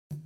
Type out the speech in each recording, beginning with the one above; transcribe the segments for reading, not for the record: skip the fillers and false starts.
The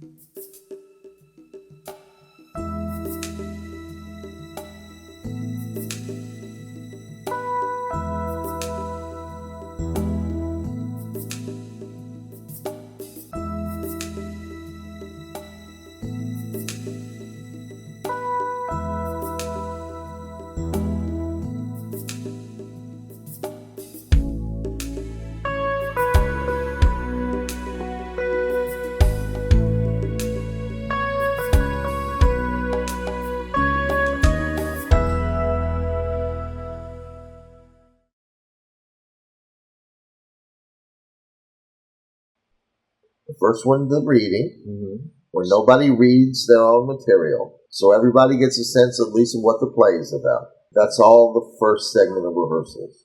first one's the reading, where nobody reads their own material. So everybody gets a sense at least of what the play is about. That's all the first segment of rehearsals.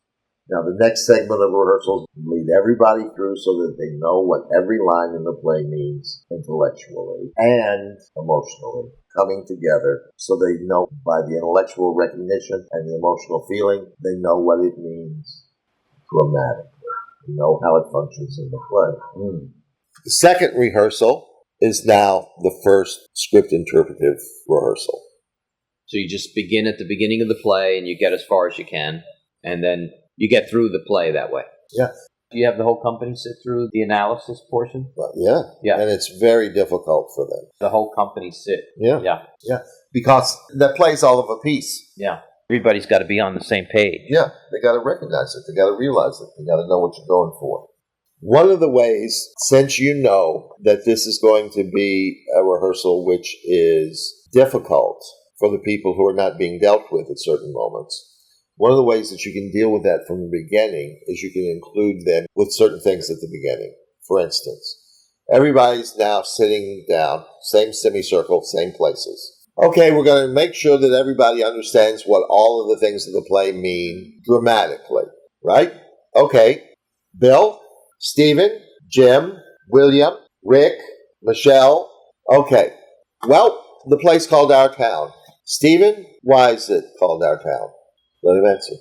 Now the next segment of rehearsals lead everybody through so that they know what every line in the play means intellectually and emotionally, coming together so they know by the intellectual recognition and the emotional feeling, they know what it means grammatically. They know how it functions in the play. The second rehearsal is now the first script interpretive rehearsal. So you just begin at the beginning of the play and you get as far as you can, and then you get through the play that way. Yeah. Do you have the whole company sit through the analysis portion? Well, yeah. And it's very difficult for them. The whole company sit. Yeah. Because that play's all of a piece. Yeah. Everybody's got to be on the same page. Yeah. They got to recognize it. They got to realize it. They got to know what you're going for. One of the ways, since you know that this is going to be a rehearsal which is difficult for the people who are not being dealt with at certain moments, one of the ways that you can deal with that from the beginning is you can include them with certain things at the beginning. For instance, everybody's now sitting down, same semicircle, same places. Okay, we're going to make sure that everybody understands what all of the things of the play mean grammatically, right? Okay, Bill, Stephen, Jim, William, Rick, Michelle. Okay, well, the play's called Our Town. Stephen, why is it called Our Town? Let him answer.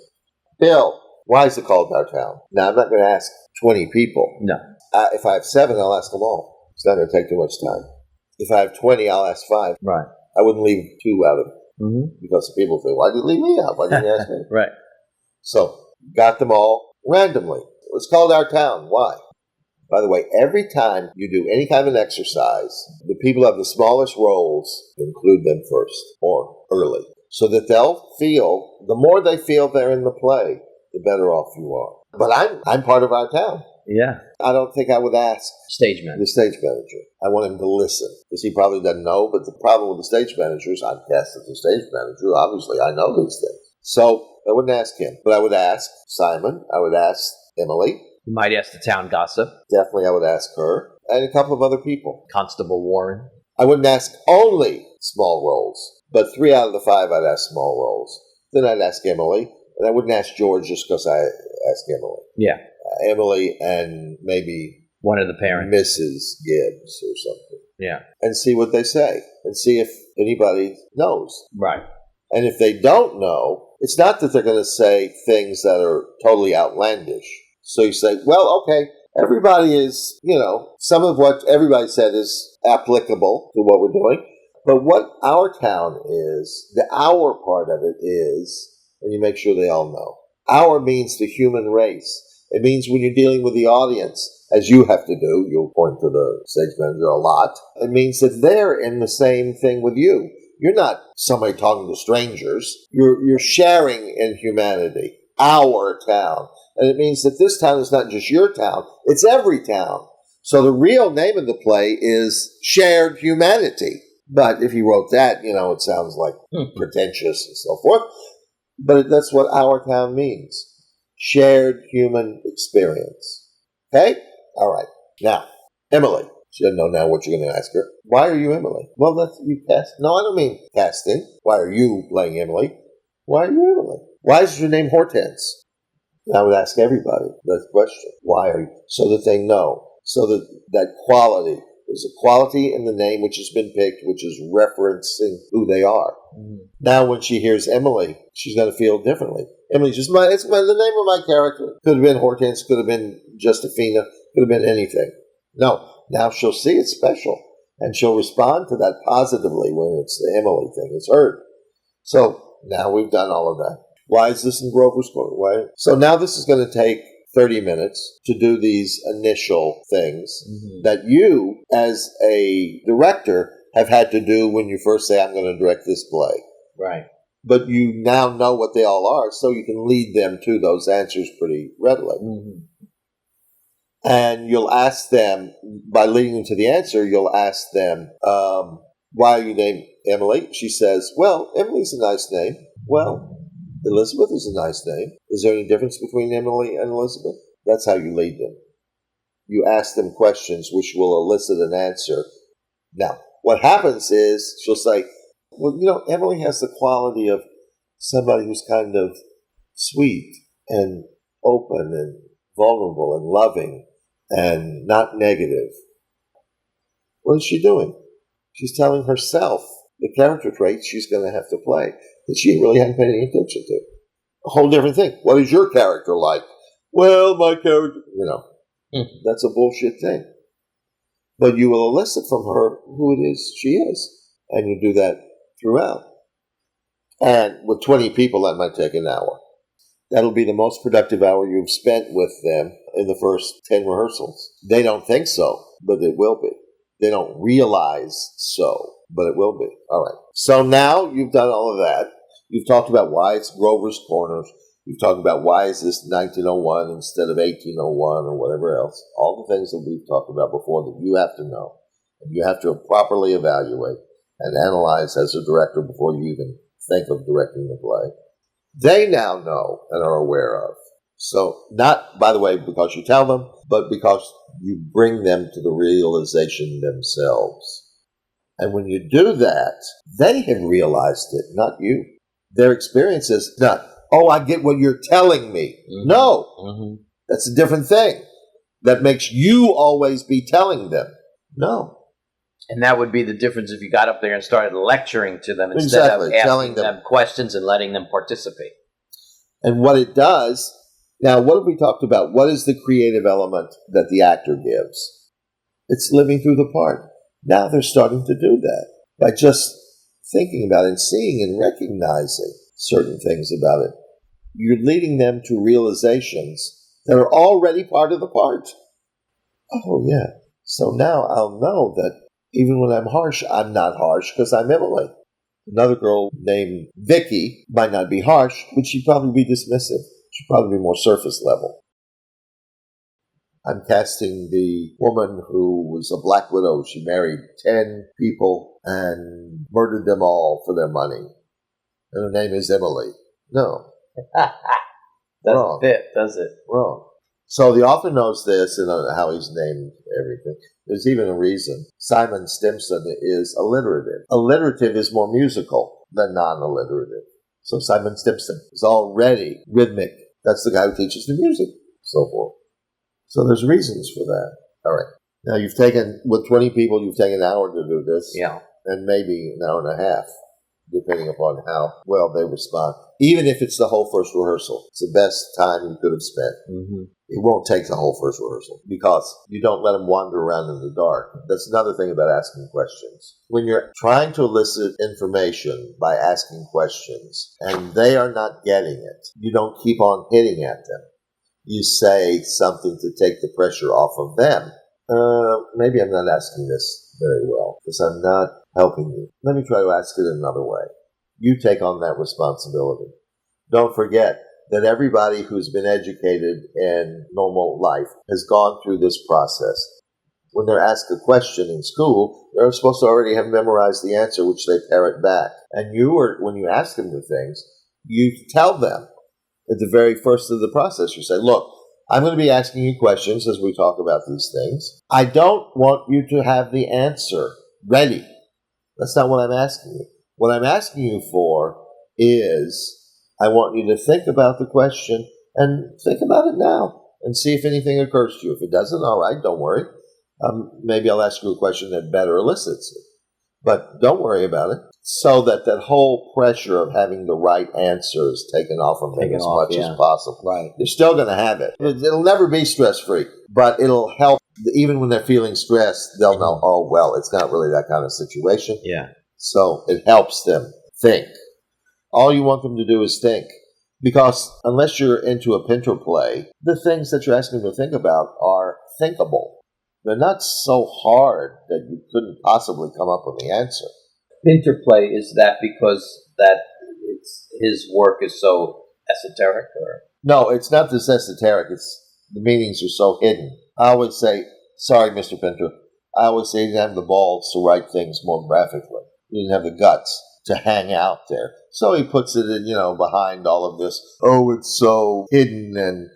Bill, why is it called Our Town? Now, I'm not going to ask 20 people. No. If I have 7, I'll ask them all. It's not going to take too much time. If I have 20, I'll ask 5. Right. I wouldn't leave 2 out of it. Because people say, why did you leave me out? Why didn't you ask me? Right. So, got them all randomly. It's called Our Town. Why? By the way, every time you do any kind of an exercise, the people who have the smallest roles, include them first or early, so that they'll feel, the more they feel they're in the play, the better off you are. But I'm part of Our Town. Yeah. I don't think I would ask Stage manager. the stage manager. I want him to listen, because he probably doesn't know, but the problem with the stage manager is I'm guessed as the stage manager. Obviously, I know these things. So I wouldn't ask him, but I would ask Simon, I would ask Emily. You might ask the town gossip. Definitely I would ask her, and a couple of other people. Constable Warren. I wouldn't ask only small roles, but 3 out of the 5 I'd ask small roles. Then I'd ask Emily, and I wouldn't ask George just because I asked Emily. Yeah. Emily and maybe one of the parents. Mrs. Gibbs or something. Yeah. And see what they say, and see if anybody knows. Right. And if they don't know, it's not that they're going to say things that are totally outlandish. So you say, well, okay, everybody is, some of what everybody said is applicable to what we're doing. But what Our Town is, the our part of it is, and you make sure they all know, our means the human race. It means when you're dealing with the audience, as you have to do, you'll point to the stage manager a lot, it means that they're in the same thing with you. You're not somebody talking to strangers. You're sharing in humanity. Our town. And it means that this town is not just your town, it's every town. So the real name of the play is Shared Humanity. But if you wrote that, it sounds like pretentious and so forth. But that's what Our Town means. Shared human experience. Okay? All right. Now, Emily. She doesn't know now what you're going to ask her. Why are you Emily? Well, that's you cast. No, I don't mean casting. Why are you playing Emily? Why are you Emily? Why is your name Hortense? I would ask everybody that question. Why are you? So that they know. So that quality. There's a quality in the name which has been picked, which is referencing who they are. Now, when she hears Emily, she's going to feel differently. Emily's just the name of my character. Could have been Hortense, could have been Justifina, could have been anything. No, now she'll see it's special. And she'll respond to that positively when it's the Emily thing. It's heard. So now we've done all of that. Why is this in Grover's Corner? Why? So now this is going to take 30 minutes to do these initial things that you, as a director, have had to do when you first say, I'm going to direct this play. Right. But you now know what they all are, so you can lead them to those answers pretty readily. And you'll ask them, by leading them to the answer, you'll ask them, why are you named Emily? She says, well, Emily's a nice name. Well, Elizabeth is a nice name. Is there any difference between Emily and Elizabeth? That's how you lead them. You ask them questions which will elicit an answer. Now, what happens is she'll say, well, Emily has the quality of somebody who's kind of sweet and open and vulnerable and loving and not negative. What is she doing? She's telling herself the character traits she's going to have to play that she really hadn't paid any attention to. A whole different thing. What is your character like? Well, my character, that's a bullshit thing. But you will elicit from her who it is she is. And you do that throughout. And with 20 people, that might take an hour. That'll be the most productive hour you've spent with them in the first 10 rehearsals. They don't think so, but it will be. They don't realize so, but it will be. All right. So now you've done all of that. You've talked about why it's Grover's Corners. You've talked about why is this 1901 instead of 1801 or whatever else. All the things that we've talked about before that you have to know. And you have to properly evaluate and analyze as a director before you even think of directing the play. They now know and are aware of. So not, by the way, because you tell them, but because you bring them to the realization themselves. And when you do that, they have realized it, not you. Their experience is not, oh, I get what you're telling me. No, that's a different thing. That makes you always be telling them. No. And that would be the difference if you got up there and started lecturing to them instead of asking them questions and letting them participate. And what it does, now what have we talked about? What is the creative element that the actor gives? It's living through the part. Now they're starting to do that by just thinking about it and seeing and recognizing certain things about it. You're leading them to realizations that are already part of the part. Oh, yeah. So now I'll know that even when I'm harsh, I'm not harsh because I'm Emily. Another girl named Vicky might not be harsh, but she'd probably be dismissive. She'd probably be more surface level. I'm casting the woman who was a black widow. She married 10 people and murdered them all for their money. And her name is Emily. No. Doesn't fit, does it? Wrong. So the author knows this and how he's named everything. There's even a reason. Simon Stimson is alliterative. Alliterative is more musical than non-alliterative. So Simon Stimson is already rhythmic. That's the guy who teaches the music, so forth. So there's reasons for that. All right. Now you've taken, with 20 people, you've taken an hour to do this. Yeah. And maybe an hour and a half, depending upon how well they respond. Even if it's the whole first rehearsal, it's the best time you could have spent. It won't take the whole first rehearsal because you don't let them wander around in the dark. That's another thing about asking questions. When you're trying to elicit information by asking questions and they are not getting it, you don't keep on hitting at them. You say something to take the pressure off of them. Maybe I'm not asking this very well because I'm not helping you. Let me try to ask it another way. You take on that responsibility. Don't forget that everybody who's been educated in normal life has gone through this process. When they're asked a question in school, they're supposed to already have memorized the answer, which they parrot back. And when you ask them the things, you tell them at the very first of the process. You say, look, I'm going to be asking you questions as we talk about these things. I don't want you to have the answer ready. That's not what I'm asking you. What I'm asking you for is I want you to think about the question and think about it now and see if anything occurs to you. If it doesn't, all right, don't worry. Maybe I'll ask you a question that better elicits it. But don't worry about it. So that whole pressure of having the right answer is taken off of them as much as possible. Right. They're still going to have it. It'll never be stress-free, but it'll help even when they're feeling stressed, they'll know, oh, well, it's not really that kind of situation. Yeah. So it helps them think. All you want them to do is think. Because unless you're into a Pinter play, the things that you're asking them to think about are thinkable. They're not so hard that you couldn't possibly come up with the answer. Interplay, is that because that his work is so esoteric, or? No, it's not this esoteric. It's the meanings are so hidden. I always say, sorry, Mr. Pinter, I always say he didn't have the balls to write things more graphically. He didn't have the guts to hang out there. So he puts it in, behind all of this. Oh, it's so hidden. And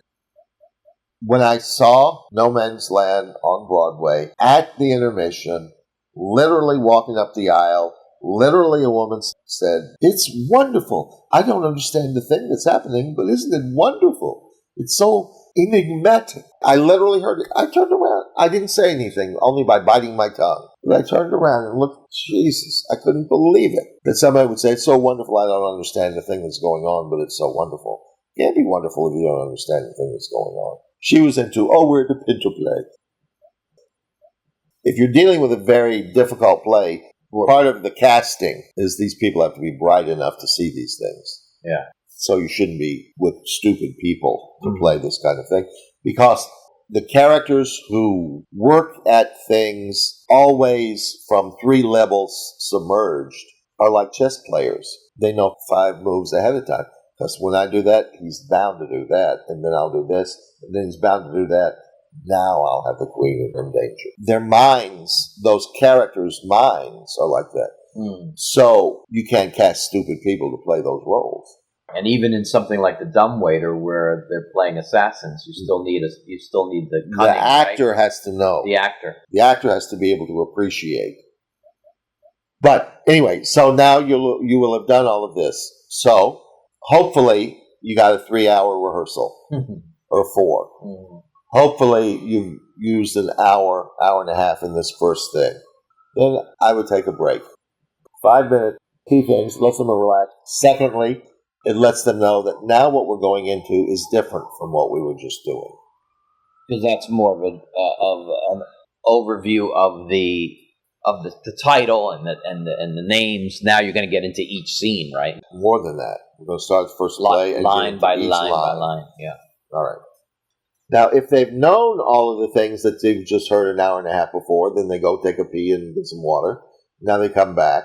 when I saw No Man's Land on Broadway at the intermission, literally walking up the aisle, literally a woman said, "It's wonderful. I don't understand the thing that's happening, but isn't it wonderful? It's so enigmatic." I literally heard it. I turned around. I didn't say anything, only by biting my tongue. But I turned around and looked. Jesus, I couldn't believe it. That somebody would say, "It's so wonderful, I don't understand the thing that's going on, but it's so wonderful." It can't be wonderful if you don't understand the thing that's going on. She was into, we're at a Pinter play. If you're dealing with a very difficult play, part of the casting is these people have to be bright enough to see these things. Yeah. So you shouldn't be with stupid people to play this kind of thing. Because the characters who work at things always from 3 levels submerged are like chess players. They know 5 moves ahead of time. Because when I do that, he's bound to do that. And then I'll do this. And then he's bound to do that. Now I'll have the queen in danger. Their minds, those characters' minds are like that. So you can't cast stupid people to play those roles. And even in something like The Dumbwaiter, where they're playing assassins, you still need the cunning. The actor right? has to know. The actor. The actor has to be able to appreciate. But anyway, so now you will have done all of this. So hopefully you got a 3-hour rehearsal or 4. Hopefully you've used an hour and a half in this first thing. Then I would take a break. 5 minutes, key things, lets them relax. Secondly, it lets them know that now what we're going into is different from what we were just doing. Because that's more of an overview of the title and the names. Now you're going to get into each scene, right? More than that. We're going to start the first play and line by line by line. line. Yeah. All right. Now, if they've known all of the things that they've just heard an hour and a half before, then they go take a pee and get some water. Now they come back.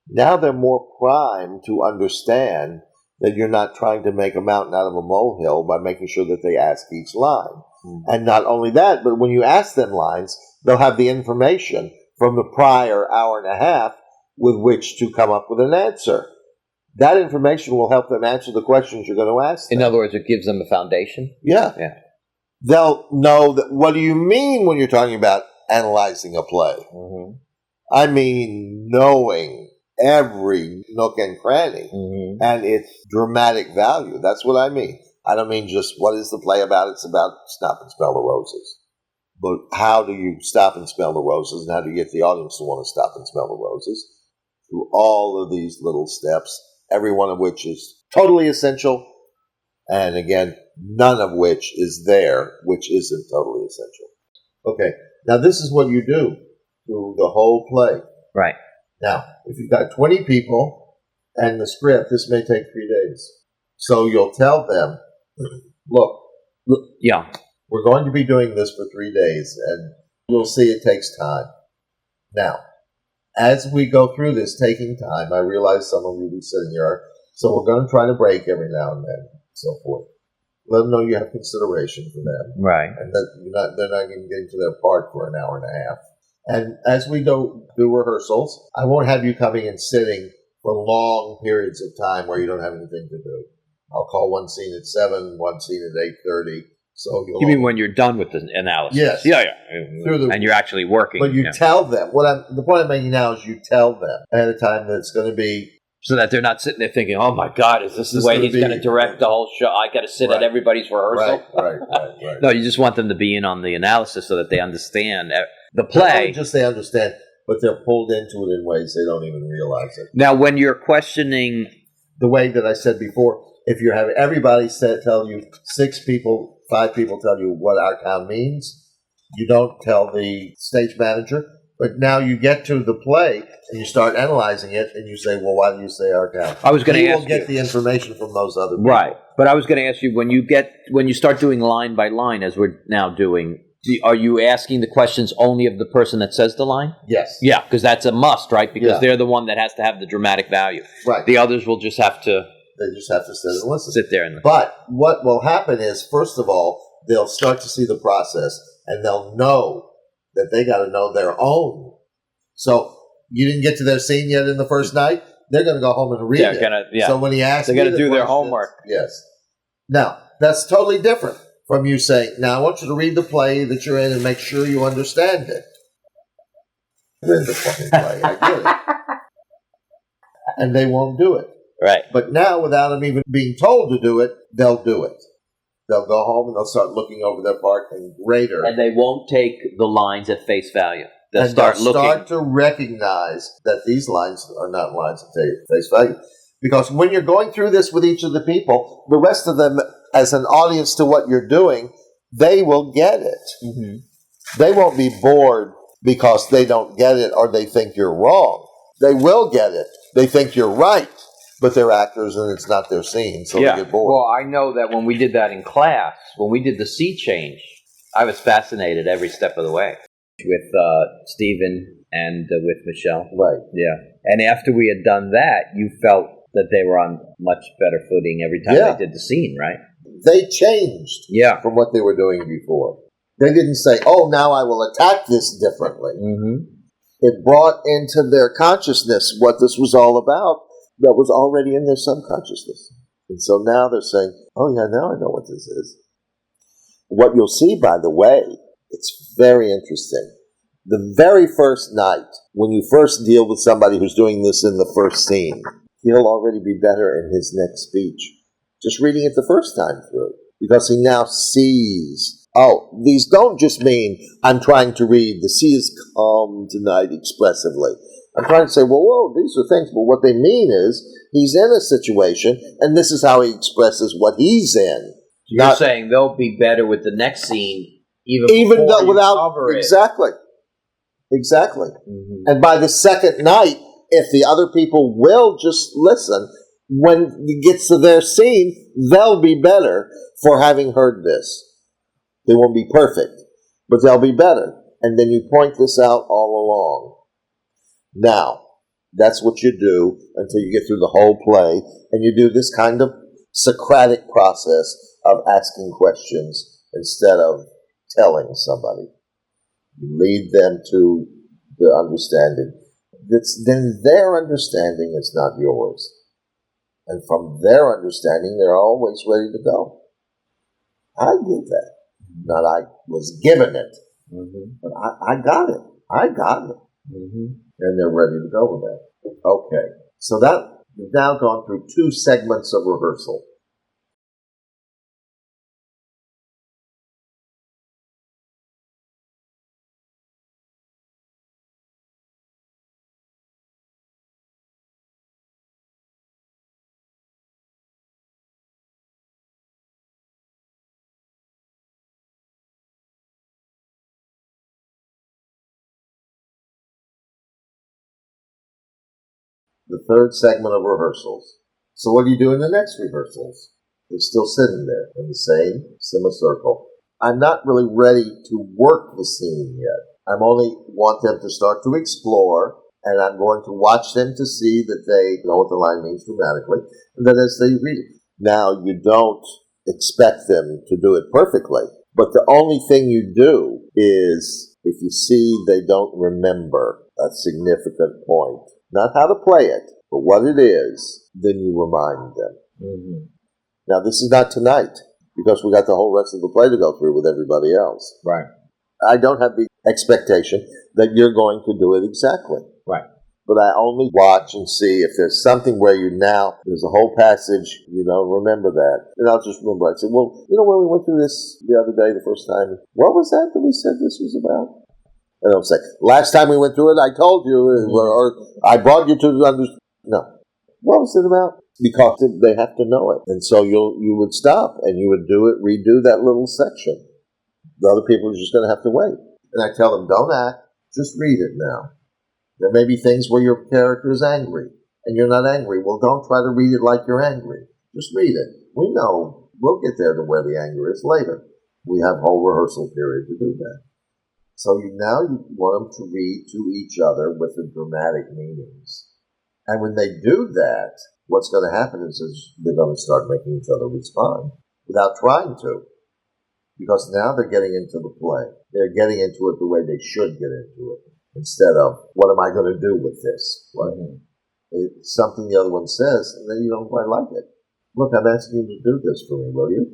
Now they're more primed to understand that you're not trying to make a mountain out of a molehill by making sure that they ask each line. And not only that, but when you ask them lines, they'll have the information from the prior hour and a half with which to come up with an answer. That information will help them answer the questions you're going to ask them. In other words, it gives them a foundation? Yeah. They'll know that. What do you mean when you're talking about analyzing a play? I mean knowing every nook and cranny and its dramatic value. That's what I mean. I don't mean just what is the play about. It's about Stop and Smell the Roses. But how do you stop and smell the roses, and how do you get the audience to want to stop and smell the roses? Through all of these little steps, every one of which is totally essential, and again, none of which is there, which isn't totally essential. Okay, now this is what you do through the whole play. Right. Now, if you've got 20 people and the script, this may take 3 days. So you'll tell them, look, yeah, we're going to be doing this for 3 days, and you'll see it takes time. Now, as we go through this taking time, I realize some of you will be sitting here, so we're going to try to break every now and then, and so forth. Let them know you have consideration for them. Right. And that they're not going to get into their part for an hour and a half. And as we do rehearsals, I won't have you coming and sitting for long periods of time where you don't have anything to do. I'll call one scene at 7, one scene at 8:30. So you mean when you're done with the analysis? Yes. Yeah. And you're actually working. But you tell them. The point I'm making now is you tell them ahead of time that it's going to be. So that they're not sitting there thinking, oh my God, is this the way he's going to direct the whole show? I got to sit at everybody's rehearsal. Right. No, you just want them to be in on the analysis so that they understand the play. Not just they understand, but they're pulled into it in ways they don't even realize it. Now, when you're questioning... The way that I said before, if you have everybody tell you 6 people, 5 people tell you what our town means, You don't tell the stage manager. But now you get to the play and you start analyzing it, and you say, "Well, why do you say our town?" I was going to ask you. You will get the information from those other people. Right. But I was going to ask you, when you start doing line by line, as we're now doing, are you asking the questions only of the person that says the line? Yes. Yeah, because that's a must, right? Because they're the one that has to have the dramatic value. Right. The others will just have to. They just have to sit and listen. Sit there and. But what will happen is, first of all, they'll start to see the process, and they'll know that they got to know their own. So you didn't get to their scene yet in the first night. They're going to go home and read it. So when he asks, they're going to do their homework. Yes. Now that's totally different from you saying, "Now I want you to read the play that you're in and make sure you understand it." You're in the fucking play. I get it. And they won't do it. Right. But now, without them even being told to do it, they'll do it. They'll go home and they'll start looking over their part and greater. And they won't take the lines at face value. They'll and start they'll start to recognize that these lines are not lines at face value. Because when you're going through this with each of the people, the rest of them, as an audience to what you're doing, they will get it. Mm-hmm. They won't be bored because they don't get it or they think you're wrong. They will get it. They think you're right. But they're actors, and it's not their scene, so they get bored. Well, I know that when we did that in class, when we did the sea change, I was fascinated every step of the way with Stephen and with Michelle. Right. Yeah. And after we had done that, you felt that they were on much better footing every time they did the scene, right? They changed from what they were doing before. They didn't say, "Oh, now I will attack this differently." Mm-hmm. It brought into their consciousness what this was all about. That was already in their subconsciousness. And so now they're saying, "Oh yeah, now I know what this is." What you'll see, by the way, it's very interesting. The very first night, when you first deal with somebody who's doing this in the first scene, he'll already be better in his next speech. Just reading it the first time through. Because he now sees, oh, these don't just mean I'm trying to read, the sea is calm tonight expressively. I'm trying to say, well, whoa, these are things, but what they mean is he's in a situation, and this is how he expresses what he's in. You're saying they'll be better with the next scene, even though without cover it. Exactly. Mm-hmm. And by the second night, if the other people will just listen, when it gets to their scene, they'll be better for having heard this. They won't be perfect, but they'll be better. And then you point this out all along. Now, that's what you do until you get through the whole play, and you do this kind of Socratic process of asking questions instead of telling somebody. You lead them to the understanding. Then their understanding is not yours. And from their understanding, they're always ready to go. I did that. Not I was given it, but I got it. I got it. And they're ready to go with that. Okay. So that we've now gone through 2 segments of rehearsal. The 3rd segment of rehearsals. So what do you do in the next rehearsals? They're still sitting there in the same semicircle. I'm not really ready to work the scene yet. I only want them to start to explore, and I'm going to watch them to see that they know what the line means dramatically, and then as they read it. Now, you don't expect them to do it perfectly, but the only thing you do is, if you see they don't remember a significant point, not how to play it, but what it is, then you remind them. Now, this is not tonight, because we got the whole rest of the play to go through with everybody else. Right. I don't have the expectation that you're going to do it exactly. Right. But I only watch and see if there's something where there's a whole passage, you don't remember that. And I'll just remember, I'd say, well, when we went through this the other day, the first time, what was that we said this was about? And I'll say, last time we went through it, I told you, or I brought you to understand. No. What was it about? Because they have to know it. And so you would stop, and you would redo that little section. The other people are just going to have to wait. And I tell them, don't act, just read it now. There may be things where your character is angry, and you're not angry. Well, don't try to read it like you're angry. Just read it. We know we'll get there to where the anger is later. We have a whole rehearsal period to do that. So now you want them to read to each other with the dramatic meanings. And when they do that, what's going to happen is they're going to start making each other respond without trying to. Because now they're getting into the play. They're getting into it the way they should get into it. Instead of, what am I going to do with this? Right? It's something the other one says, and then you don't quite like it. Look, I'm asking you to do this for me, will you?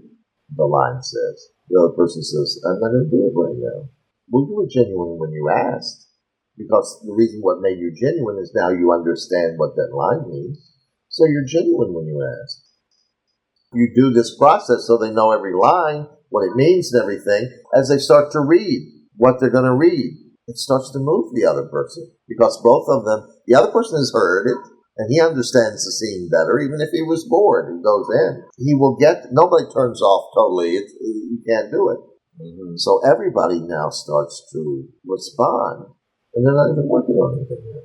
The line says. The other person says, I'm not going to do it right now. Well, you were genuine when you asked, because the reason what made you genuine is now you understand what that line means. So you're genuine when you ask. You do this process so they know every line, what it means and everything. As they start to read what they're going to read, it starts to move the other person, because both of them, the other person has heard it, and he understands the scene better. Even if he was bored, he goes in. He will get, nobody turns off totally. You can't do it. Mm-hmm. So everybody now starts to respond, and they're not even working on anything yet.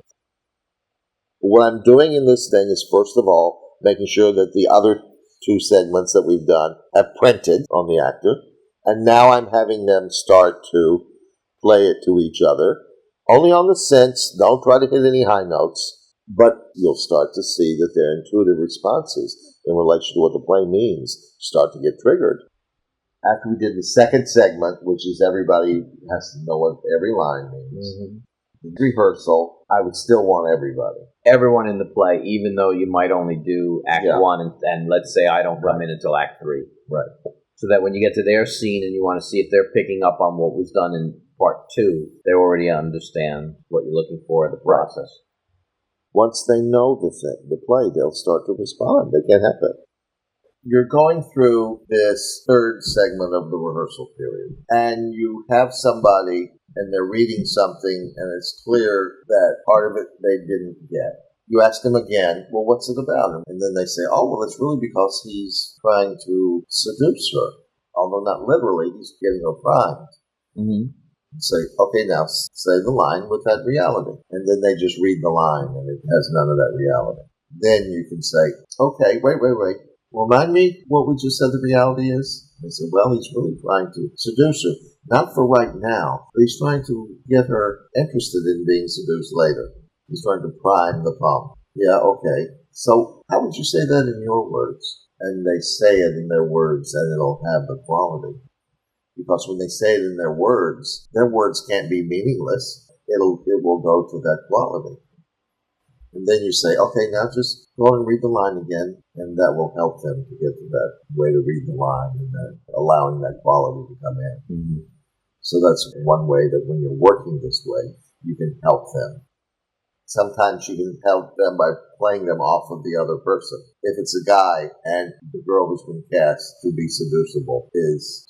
What I'm doing in this thing is, first of all, making sure that the other two segments that we've done have printed on the actor, and now I'm having them start to play it to each other, only on the sense, don't try to hit any high notes, but you'll start to see that their intuitive responses in relation to what the play means start to get triggered. After we did the second segment, which is everybody has to know what every line means, the rehearsal, I would still want everybody. Everyone in the play, even though you might only do Act 1, and let's say I don't come in until Act 3. Right. So that when you get to their scene and you want to see if they're picking up on what was done in Part 2, they already understand what you're looking for in the process. Once they know the play, they'll start to respond. They can't help it. You're going through this third segment of the rehearsal period, and you have somebody, and they're reading something, and it's clear that part of it they didn't get. You ask them again, well, what's it about? And then they say, oh, well, it's really because he's trying to seduce her. Although not literally, he's getting her primed. Mm-hmm. Say, okay, now say the line with that reality. And then they just read the line, and it has none of that reality. Then you can say, okay, wait. Remind me what we just said the reality is? They said, well, he's really trying to seduce her. Not for right now, but he's trying to get her interested in being seduced later. He's trying to prime the pump. Yeah, okay. So how would you say that in your words? And they say it in their words, and it'll have the quality. Because when they say it in their words can't be meaningless. It will go to that quality. And then you say, okay, now just go and read the line again, and that will help them to get to that way to read the line and then allowing that quality to come in. Mm-hmm. So that's one way that when you're working this way, you can help them. Sometimes you can help them by playing them off of the other person. If it's a guy and the girl who's been cast to be seducible, is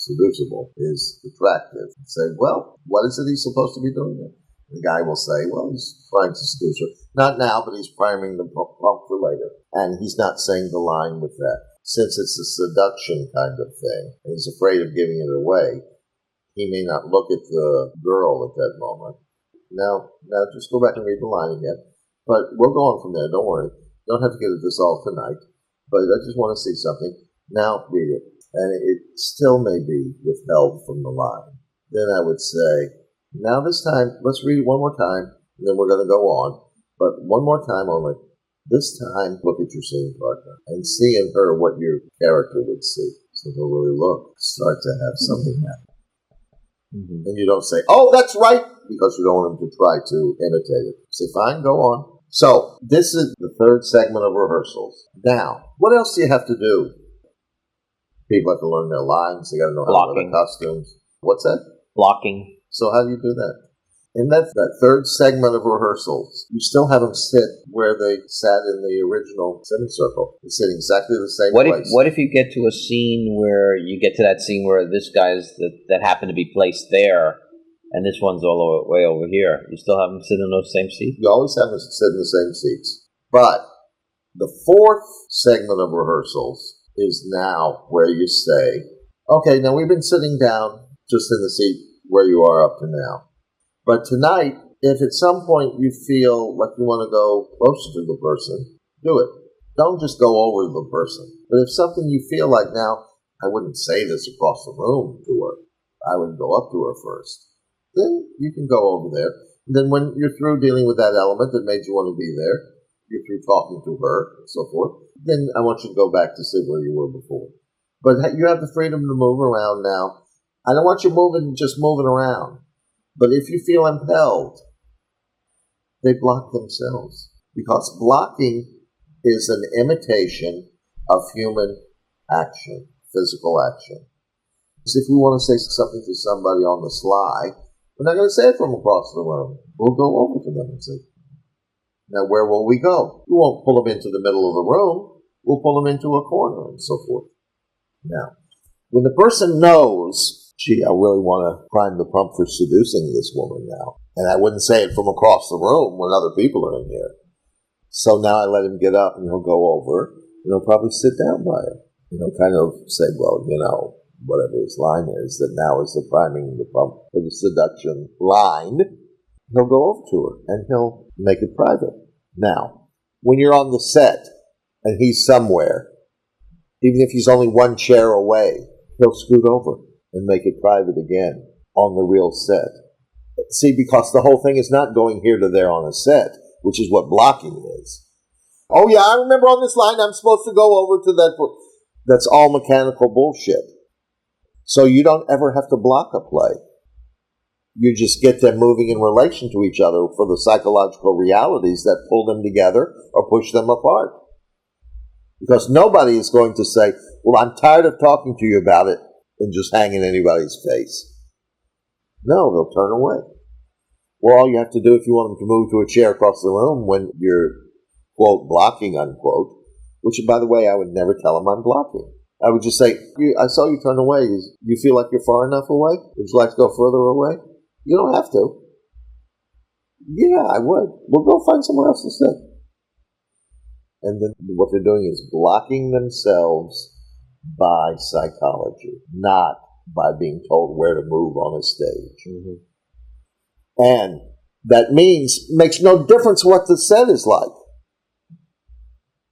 attractive, you say, well, what is it he's supposed to be doing there? The guy will say, well, he's trying to seduce her. Not now, but he's priming the pump for later. And he's not saying the line with that. Since it's a seduction kind of thing, and he's afraid of giving it away, he may not look at the girl at that moment. Now just go back and read the line again. But we'll go on from there, don't worry. You don't have to get at this all tonight. But I just want to see something. Now read it. And it still may be withheld from the line. Then I would say, now this time, let's read it one more time, and then we're going to go on. But one more time only. This time, look at your scene partner and see in her what your character would see. So they'll really start to have something happen. Mm-hmm. And you don't say, oh, that's right, because you don't want them to try to imitate it. Say, fine, go on. So this is the third segment of rehearsals. Now, what else do you have to do? People have to learn their lines. They got to know how to wear the costumes. What's that? Blocking. So how do you do that? In that third segment of rehearsals, you still have them sit where they sat in the original semicircle. They're sitting exactly the same place. What if you get to a scene where you get to that scene where this guy's that happened to be placed there, and this one's all the way over here? You still have them sit in those same seats? You always have them sit in the same seats. But the fourth segment of rehearsals is now where you say, okay, now we've been sitting down just in the seat where you are up to now. But tonight, if at some point you feel like you want to go closer to the person, do it. Don't just go over to the person. But if something you feel like now, I wouldn't say this across the room to her. I would go up to her first. Then you can go over there. Then when you're through dealing with that element that made you want to be there, you're through talking to her and so forth, then I want you to go back to sit where you were before. But you have the freedom to move around now. I don't want you just moving around. But if you feel impelled, they block themselves. Because blocking is an imitation of human action, physical action. So if we want to say something to somebody on the sly, we're not going to say it from across the room. We'll go over to them and say, now where will we go? We won't pull them into the middle of the room. We'll pull them into a corner and so forth. Now, when the person knows, gee, I really want to prime the pump for seducing this woman now, and I wouldn't say it from across the room when other people are in here. So now I let him get up and he'll go over and he'll probably sit down by her. Kind of say, well, whatever his line is, that now is the priming the pump for the seduction line. He'll go over to her and he'll make it private. Now, when you're on the set and he's somewhere, even if he's only one chair away, he'll scoot over and make it private again on the real set. See, because the whole thing is not going here to there on a set, which is what blocking is. Oh yeah, I remember on this line I'm supposed to go over to that. That's all mechanical bullshit. So you don't ever have to block a play. You just get them moving in relation to each other for the psychological realities that pull them together or push them apart. Because nobody is going to say, well, I'm tired of talking to you about it, and just hang in anybody's face. No, they'll turn away. Well, all you have to do if you want them to move to a chair across the room when you're, quote, blocking, unquote, which, by the way, I would never tell them I'm blocking. I would just say, I saw you turn away. You feel like you're far enough away? Would you like to go further away? You don't have to. Yeah, I would. We'll go find somewhere else to sit. And then what they're doing is blocking themselves by psychology, not by being told where to move on a stage. Mm-hmm. And that makes no difference what the set is like.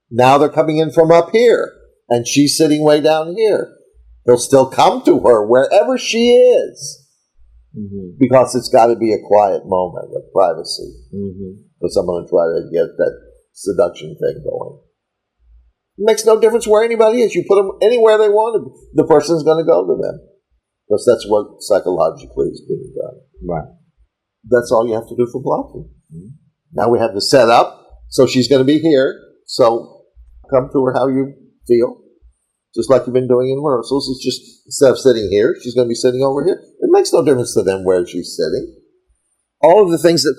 Now they're coming in from up here, and she's sitting way down here. They'll still come to her wherever she is, mm-hmm. because it's got to be a quiet moment of privacy. Mm-hmm. Because I'm going to try to get that seduction thing going. It makes no difference where anybody is. You put them anywhere they want, the person's going to go to them. Because that's what psychologically is being done. Right. That's all you have to do for blocking. Mm-hmm. Now we have the setup, so she's going to be here. So come to her how you feel. Just like you've been doing in rehearsals. It's just, instead of sitting here, she's going to be sitting over here. It makes no difference to them where she's sitting. All of the things that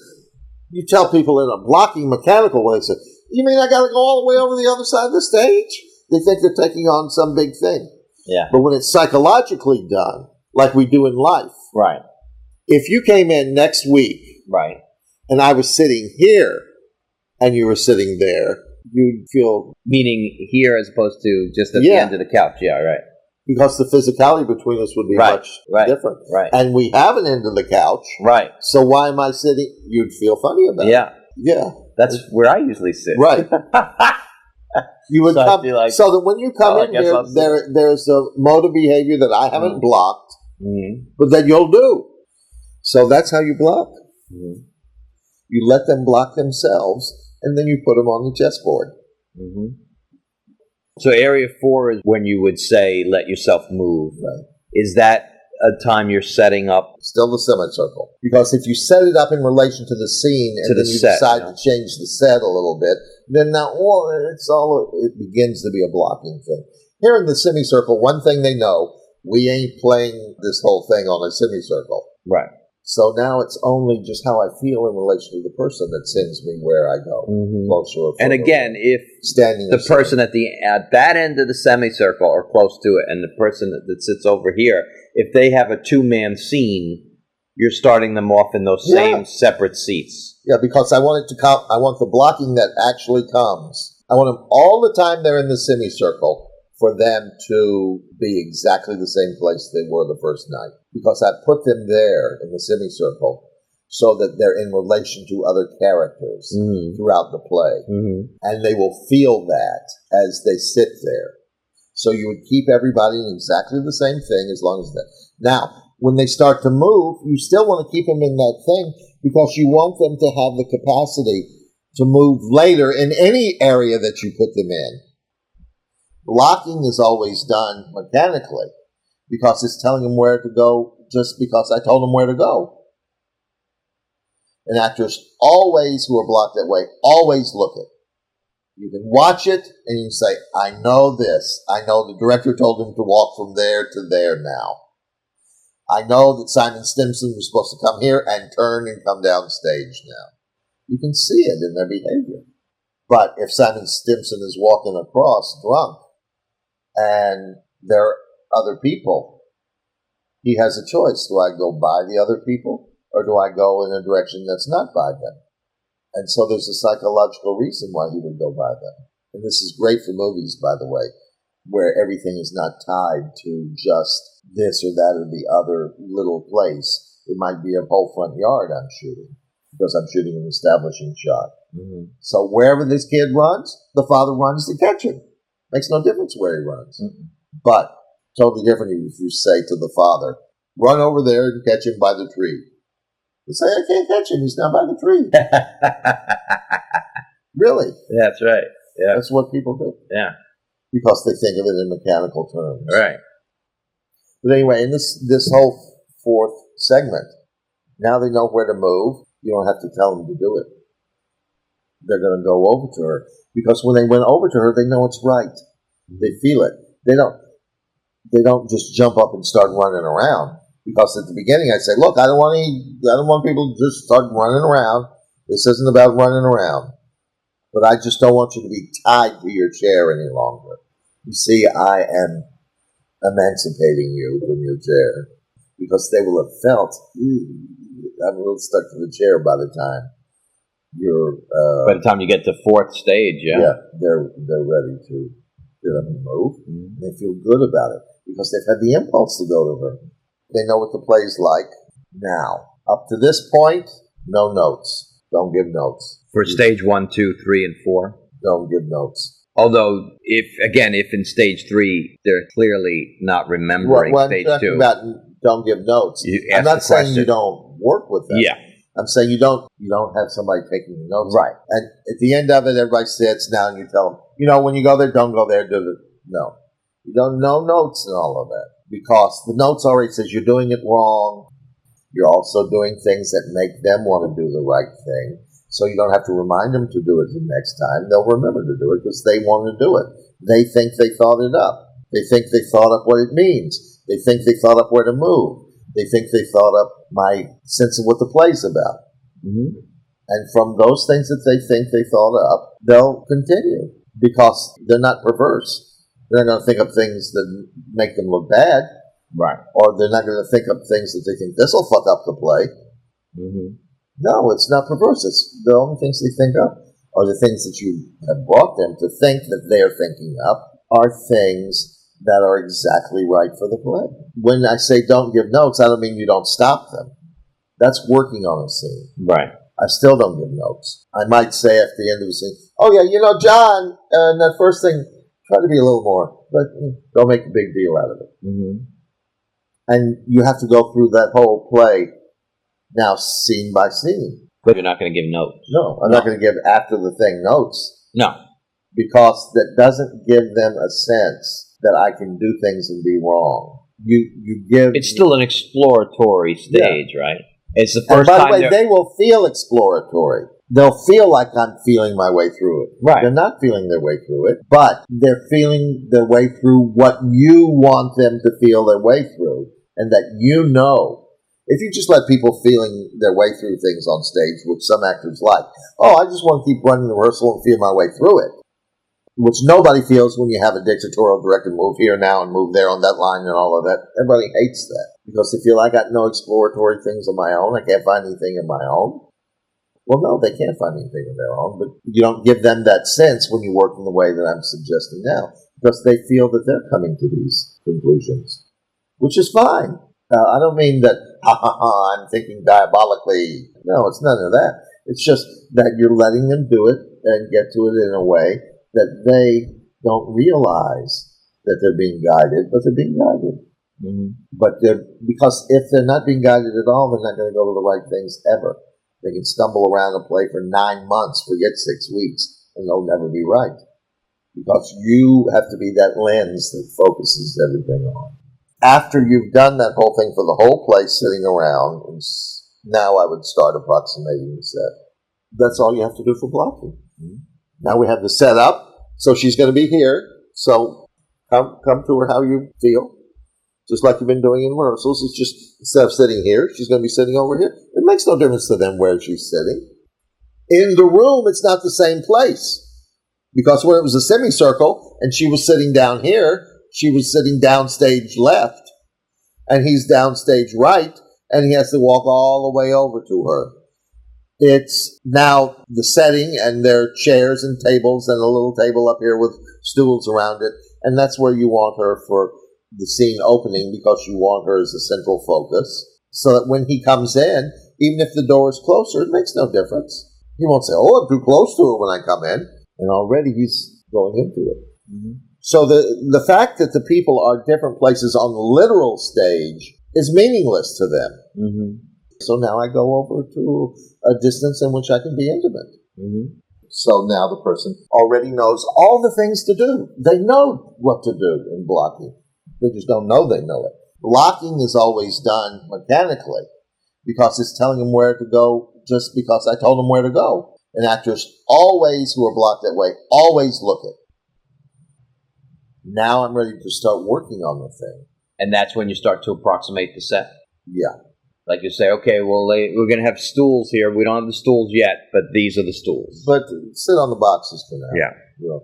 you tell people in a blocking mechanical way, they say, you mean I got to go all the way over the other side of the stage? They think they're taking on some big thing. Yeah. But when it's psychologically done, like we do in life. Right. If you came in next week. Right. And I was sitting here and you were sitting there, you'd feel... Meaning here as opposed to just at the end of the couch. Yeah, right. Because the physicality between us would be much different. Right. And we have an end of the couch. Right. So why am I sitting? You'd feel funny about it. Yeah. That's where I usually sit. Right. You would come, like, so that when you come in here, there's a mode of behavior that I haven't blocked, but that you'll do. So that's how you block. Mm-hmm. You let them block themselves, and then you put them on the chessboard. Mm-hmm. So area 4 is when you would say, let yourself move. Right. Is that a time you're setting up? Still the semicircle. Because if you set it up in relation to the scene, and then you decide to change the set a little bit, then now it begins to be a blocking thing. Here in the semicircle, one thing they know, we ain't playing this whole thing on a semicircle. Right. So now it's only just how I feel in relation to the person that sends me where I go, closer or further. And again, if the person at that end of the semicircle or close to it, and the person that sits over here, if they have a 2-man scene, you're starting them off in those same separate seats. Yeah, because I want it to come. I want the blocking that actually comes. I want them all the time they're in the semicircle for them to be exactly the same place they were the first night. Because I put them there in the semicircle so that they're in relation to other characters throughout the play. And they will feel that as they sit there. So you would keep everybody in exactly the same thing as long as that. Now, when they start to move, you still want to keep them in that thing because you want them to have the capacity to move later in any area that you put them in. Blocking is always done mechanically because it's telling them where to go just because I told them where to go. And actors always who are blocked that way always look it. You can watch it and you can say, I know this. I know the director told him to walk from there to there now. I know that Simon Stimson was supposed to come here and turn and come down stage now. You can see it in their behavior. But if Simon Stimson is walking across drunk and there are other people, he has a choice. Do I go by the other people or do I go in a direction that's not by them? And so there's a psychological reason why he would go by them. And this is great for movies, by the way, where everything is not tied to just this or that or the other little place. It might be a whole front yard I'm shooting because I'm shooting an establishing shot. So wherever this kid runs, the father runs to catch him. Makes no difference where he runs. But totally different if you say to the father, run over there and catch him by the tree. You say, I can't catch him. He's not by the tree. Really? That's right. Yeah. That's what people do. Yeah. Because they think of it in mechanical terms. Right. But anyway, in this whole fourth segment, now they know where to move. You don't have to tell them to do it. They're going to go over to her. Because when they went over to her, they know it's right. They feel it. They don't just jump up and start running around. Because at the beginning I say, look, I don't want people to just start running around. This isn't about running around. But I just don't want you to be tied to your chair any longer. You see, I am emancipating you from your chair. Because they will have felt, I'm a little stuck to the chair by the time you're... by the time you get to fourth stage, yeah. Yeah, they're ready to get up and move. And they feel good about it. Because they've had the impulse to go to her. They know what the play's like. Now, up to this point, no notes. Don't give notes. For stage 1, 2, 3, and 4? Don't give notes. Although, if in stage 3, they're clearly not remembering stage 2. About don't give notes. I'm not saying you don't work with them. Yeah. I'm saying you don't have somebody taking the notes. Right. And at the end of it, everybody sits down and you tell them, when you go there, don't go there. No. You don't know notes and all of that. Because the notes already says you're doing it wrong. You're also doing things that make them want to do the right thing. So you don't have to remind them to do it the next time. They'll remember to do it because they want to do it. They think they thought it up. They think they thought up what it means. They think they thought up where to move. They think they thought up my sense of what the play's about. And from those things that they think they thought up, they'll continue because they're not perverse. They're not going to think up things that make them look bad. Right. Or they're not going to think up things that they think, this will fuck up the play. No, it's not perverse. It's the only things they think up are the things that you have brought them to think that they're thinking up are things that are exactly right for the play. When I say don't give notes, I don't mean you don't stop them. That's working on a scene. Right. I still don't give notes. I might say at the end of the scene, oh yeah, John, and that first thing, try to be a little more, but don't make a big deal out of it. And you have to go through that whole play now scene by scene. But you're not going to give notes. No, I'm not going to give after the thing notes. No. Because that doesn't give them a sense that I can do things and be wrong. You give... It's still an exploratory stage, right? It's the first time... And by the way, they will feel exploratory. They'll feel like I'm feeling my way through it. Right. They're not feeling their way through it, but they're feeling their way through what you want them to feel their way through, and that you know. If you just let people feeling their way through things on stage, which some actors like, I just want to keep running the rehearsal and feel my way through it, which nobody feels when you have a dictatorial director move here now and move there on that line and all of that. Everybody hates that because they feel I got no exploratory things of my own. I can't find anything of my own. Well, no, they can't find anything of their own, but you don't give them that sense when you work in the way that I'm suggesting now. because they feel that they're coming to these conclusions, which is fine. I don't mean that, I'm thinking diabolically. No, it's none of that. It's just that you're letting them do it and get to it in a way that they don't realize that they're being guided, but they're being guided. Mm-hmm. But because if they're not being guided at all, they're not going to go to the right things ever. They can stumble around a play for 9 months, forget 6 weeks, and they'll never be right. Because you have to be that lens that focuses everything on. After you've done that whole thing for the whole place sitting around, and now I would start approximating the set. That's all you have to do for blocking. Mm-hmm. Now we have the setup. So she's going to be here. So come to her how you feel. Just like you've been doing in rehearsals. It's just, instead of sitting here, she's going to be sitting over here. It makes no difference to them where she's sitting. In the room, it's not the same place. Because when it was a semicircle and she was sitting down here, she was sitting downstage left. And he's downstage right. And he has to walk all the way over to her. It's now the setting, and there are chairs and tables and a little table up here with stools around it. And that's where you want her for the scene opening, because you want her as a central focus. So that when he comes in, even if the door is closer, it makes no difference. He won't say, oh, I'm too close to her when I come in. And already he's going into it. Mm-hmm. So the fact that the people are different places on the literal stage is meaningless to them. Mm-hmm. So now I go over to a distance in which I can be intimate. Mm-hmm. So now the person already knows all the things to do. They know what to do in blocking. They just don't know they know it. Blocking is always done mechanically because it's telling them where to go just because I told them where to go. And actors always, who are blocked that way, always look it. Now I'm ready to start working on the thing. And that's when you start to approximate the set? Yeah. Like you say, okay, well, we're going to have stools here. We don't have the stools yet, but these are the stools. But sit on the boxes for now. Yeah. You know,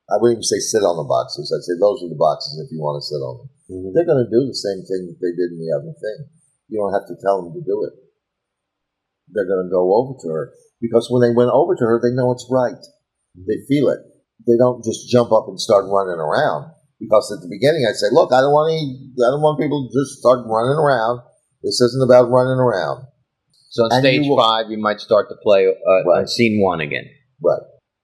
I wouldn't even say sit on the boxes. I'd say those are the boxes if you want to sit on them. Mm-hmm. They're going to do the same thing that they did in the other thing. You don't have to tell them to do it. They're going to go over to her. Because when they went over to her, they know it's right. They feel it. They don't just jump up and start running around. Because at the beginning, I say, look, I don't want people to just start running around. This isn't about running around. So on stage 5, you might start to play on scene 1 again. Right.